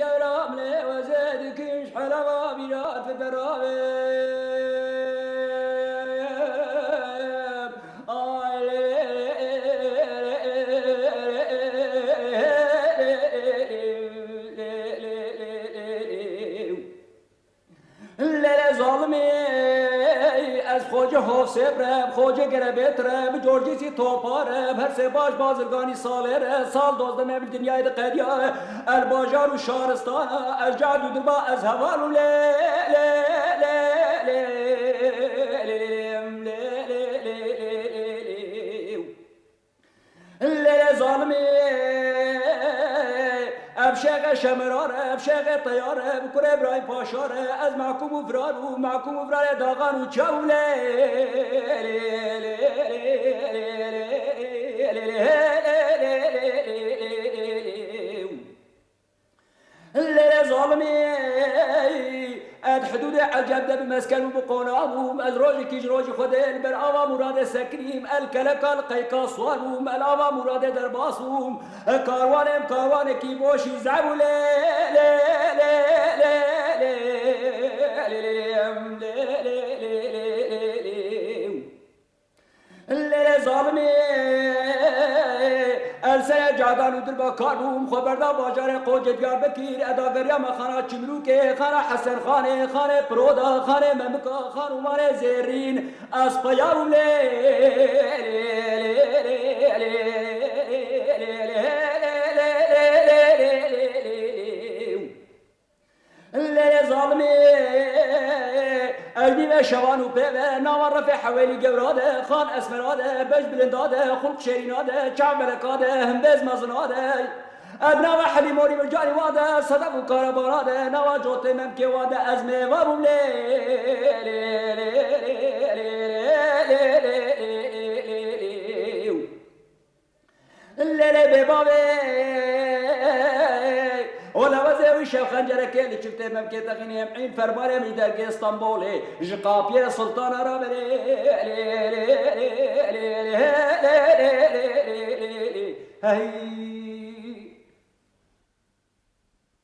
قرام لي وزادكش حلوة بلاد في خوجه حفظ رب خوجه گربت رب جورجی سی توپا رب هر سه باش بازرگانی ساله رب سال دوزدم ابل دنیای ده قدیا الباجار و شارستان از جاد و دربا از هوال و لی ظالمی ابشاق شمرار ابشاق طیار بکر ابراهیم پاشار از محکوم و فرار و محکوم و فرار داغان و چوله ظالمی اد حدود الجد بمسكن وبقونام از روج کیج روج خدل بر آوا مراد سکریم الکلکال قیقا صوارم الاوا مراد درباسوم کاروان کی بوشی زبول ظالمی السنة جادان ودر بكارم خبردا باجار قوج ديار بكير اداغريا مخانا چمروكي خانا حسن خانه خانه پرودا خانه ممكا خانو مانه زيرين اسپيارم ظالمي قلبي شوان وبيبه نامر رفع حوالي قوراده خان اسمراده بج بلنداده خلق شيريناده شعب ملكاده همبز مزناده ابنا وحلي موري مرجاني واده صدق وكارباراده نوا جوتي ممكي واده ازمي وابو ليلي ببابي ولا وزوي شيخ خنجر كيل شفت ممكن تغني يمحين فرماري من درجة اسطنبولي جقابية سلطان رابلي هي